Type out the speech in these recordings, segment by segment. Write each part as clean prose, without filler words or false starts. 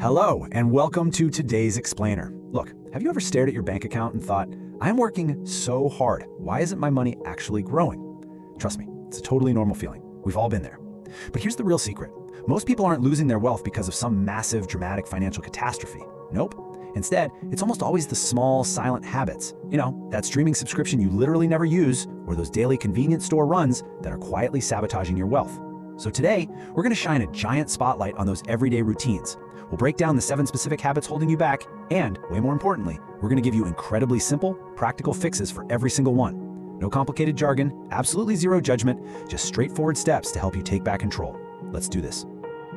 Hello, and welcome to today's Explainer. Look, have you ever stared at your bank account and thought, I'm working so hard, why isn't my money actually growing? Trust me, it's a totally normal feeling. We've all been there. But here's the real secret. Most people aren't losing their wealth because of some massive, dramatic financial catastrophe. Nope. Instead, it's almost always the small, silent habits. You know, that streaming subscription you literally never use, or those daily convenience store runs that are quietly sabotaging your wealth. So today, we're going to shine a giant spotlight on those everyday routines. We'll break down the 7 specific habits holding you back, and, way more importantly, we're going to give you incredibly simple, practical fixes for every single one. No complicated jargon, absolutely zero judgment, just straightforward steps to help you take back control. Let's do this.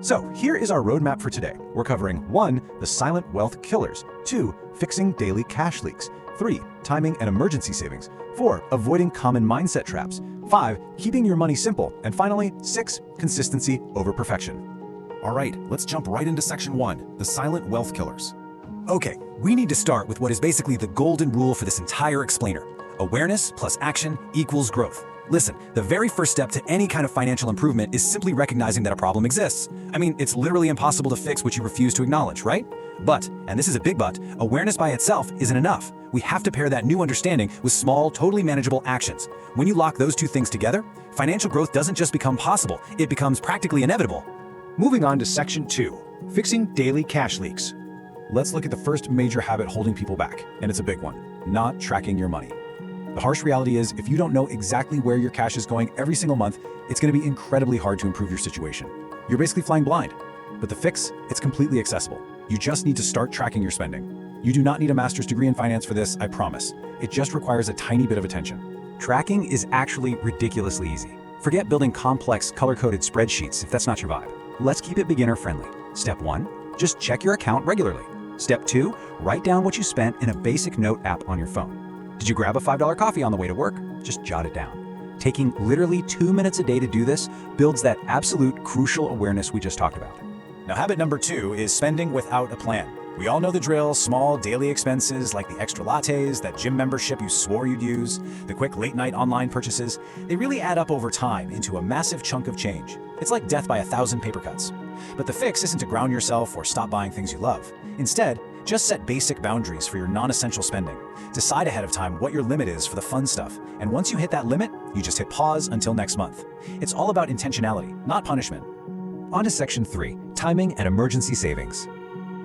So, here is our roadmap for today. We're covering 1. The silent wealth killers, 2. Fixing daily cash leaks, 3. Timing and emergency savings, 4. Avoiding common mindset traps, 5. Keeping your money simple, and finally, 6. Consistency over perfection. All right, let's jump right into section 1, the silent wealth killers. Okay, we need to start with what is basically the golden rule for this entire explainer. Awareness plus action equals growth. Listen, the very first step to any kind of financial improvement is simply recognizing that a problem exists. I mean, it's literally impossible to fix what you refuse to acknowledge, right? But, and this is a big but, awareness by itself isn't enough. We have to pair that new understanding with small, totally manageable actions. When you lock those two things together, financial growth doesn't just become possible, it becomes practically inevitable. Moving on to section 2, fixing daily cash leaks. Let's look at the first major habit holding people back, and it's a big one, not tracking your money. The harsh reality is, if you don't know exactly where your cash is going every single month, it's going to be incredibly hard to improve your situation. You're basically flying blind. But the fix, it's completely accessible. You just need to start tracking your spending. You do not need a master's degree in finance for this, I promise. It just requires a tiny bit of attention. Tracking is actually ridiculously easy. Forget building complex, color-coded spreadsheets if that's not your vibe. Let's keep it beginner-friendly. Step 1, just check your account regularly. Step 2, write down what you spent in a basic note app on your phone. Did you grab a $5 coffee on the way to work? Just jot it down. Taking literally 2 minutes a day to do this builds that absolute crucial awareness we just talked about. Now, habit number 2 is spending without a plan. We all know the drill: small daily expenses like the extra lattes, that gym membership you swore you'd use, the quick late-night online purchases. They really add up over time into a massive chunk of change. It's like death by 1,000 paper cuts. But the fix isn't to ground yourself or stop buying things you love. Instead, just set basic boundaries for your non-essential spending. Decide ahead of time what your limit is for the fun stuff, and once you hit that limit, you just hit pause until next month. It's all about intentionality, not punishment. On to section 3, timing and emergency savings.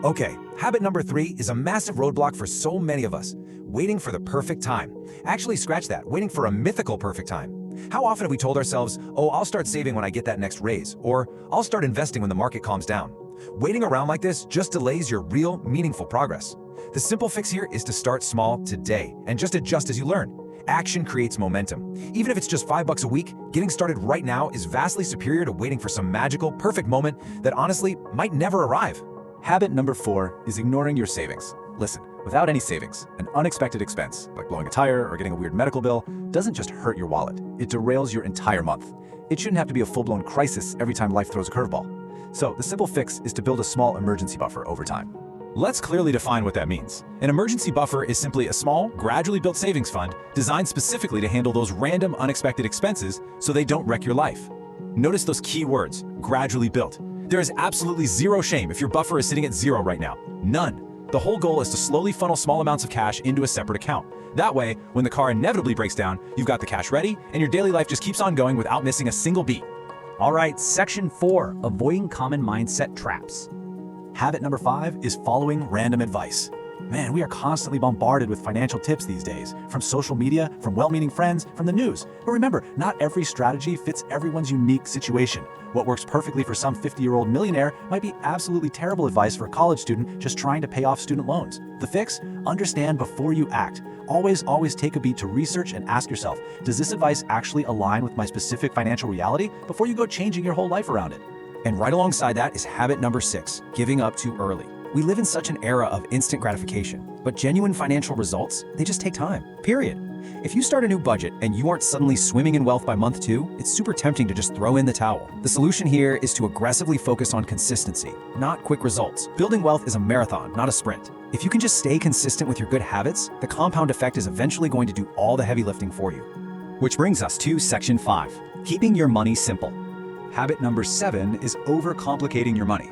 Okay, habit number 3 is a massive roadblock for so many of us. Waiting for the perfect time. Actually, scratch that, waiting for a mythical perfect time. How often have we told ourselves, oh, I'll start saving when I get that next raise, or I'll start investing when the market calms down? Waiting around like this just delays your real, meaningful progress. The simple fix here is to start small today and just adjust as you learn. Action creates momentum. Even if it's just $5 a week, getting started right now is vastly superior to waiting for some magical, perfect moment that honestly might never arrive. Habit number 4 is ignoring your savings. Listen, without any savings, an unexpected expense, like blowing a tire or getting a weird medical bill, doesn't just hurt your wallet, it derails your entire month. It shouldn't have to be a full-blown crisis every time life throws a curveball. So the simple fix is to build a small emergency buffer over time. Let's clearly define what that means. An emergency buffer is simply a small, gradually built savings fund designed specifically to handle those random, unexpected expenses so they don't wreck your life. Notice those key words, gradually built. There is absolutely zero shame if your buffer is sitting at 0 right now. None. The whole goal is to slowly funnel small amounts of cash into a separate account. That way, when the car inevitably breaks down, you've got the cash ready and your daily life just keeps on going without missing a single beat. All right, section 4, avoiding common mindset traps. Habit number 5 is following random advice. Man, we are constantly bombarded with financial tips these days, from social media, from well-meaning friends, from the news. But remember, not every strategy fits everyone's unique situation. What works perfectly for some 50-year-old millionaire might be absolutely terrible advice for a college student just trying to pay off student loans. The fix? Understand before you act. Always take a beat to research and ask yourself, does this advice actually align with my specific financial reality, before you go changing your whole life around it? And right alongside that is habit number 6, giving up too early. We live in such an era of instant gratification, but genuine financial results, they just take time, period. If you start a new budget and you aren't suddenly swimming in wealth by month 2, it's super tempting to just throw in the towel. The solution here is to aggressively focus on consistency, not quick results. Building wealth is a marathon, not a sprint. If you can just stay consistent with your good habits, the compound effect is eventually going to do all the heavy lifting for you. Which brings us to section 5, keeping your money simple. Habit number 7 is overcomplicating your money.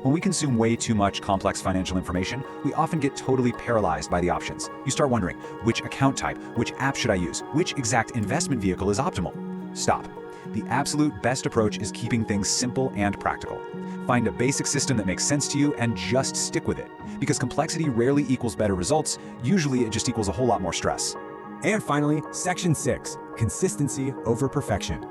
When we consume way too much complex financial information, we often get totally paralyzed by the options. You start wondering, which account type, which app should I use, which exact investment vehicle is optimal? Stop. The absolute best approach is keeping things simple and practical. Find a basic system that makes sense to you and just stick with it. Because complexity rarely equals better results, usually it just equals a whole lot more stress. And finally, Section 6, consistency over perfection.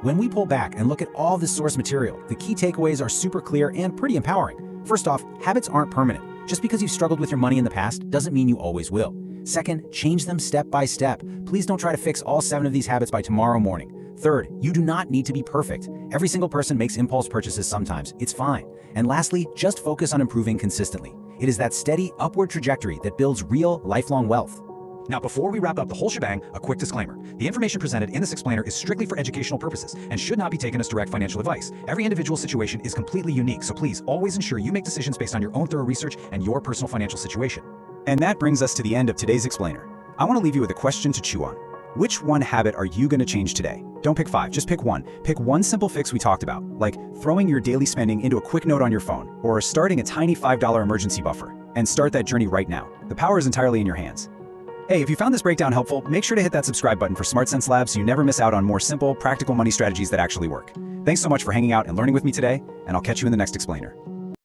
When we pull back and look at all this source material, the key takeaways are super clear and pretty empowering. First off, habits aren't permanent. Just because you've struggled with your money in the past doesn't mean you always will. Second, change them step by step. Please don't try to fix all 7 of these habits by tomorrow morning. Third, you do not need to be perfect. Every single person makes impulse purchases sometimes. It's fine. And lastly, just focus on improving consistently. It is that steady upward trajectory that builds real, lifelong wealth. Now, before we wrap up the whole shebang, a quick disclaimer. The information presented in this explainer is strictly for educational purposes and should not be taken as direct financial advice. Every individual situation is completely unique, so please always ensure you make decisions based on your own thorough research and your personal financial situation. And that brings us to the end of today's explainer. I want to leave you with a question to chew on. Which one habit are you going to change today? Don't pick 5, just pick one. Pick one simple fix we talked about, like throwing your daily spending into a quick note on your phone, or starting a tiny $5 emergency buffer. And start that journey right now. The power is entirely in your hands. Hey, if you found this breakdown helpful, make sure to hit that subscribe button for Smart Sense Labs so you never miss out on more simple, practical money strategies that actually work. Thanks so much for hanging out and learning with me today, and I'll catch you in the next explainer.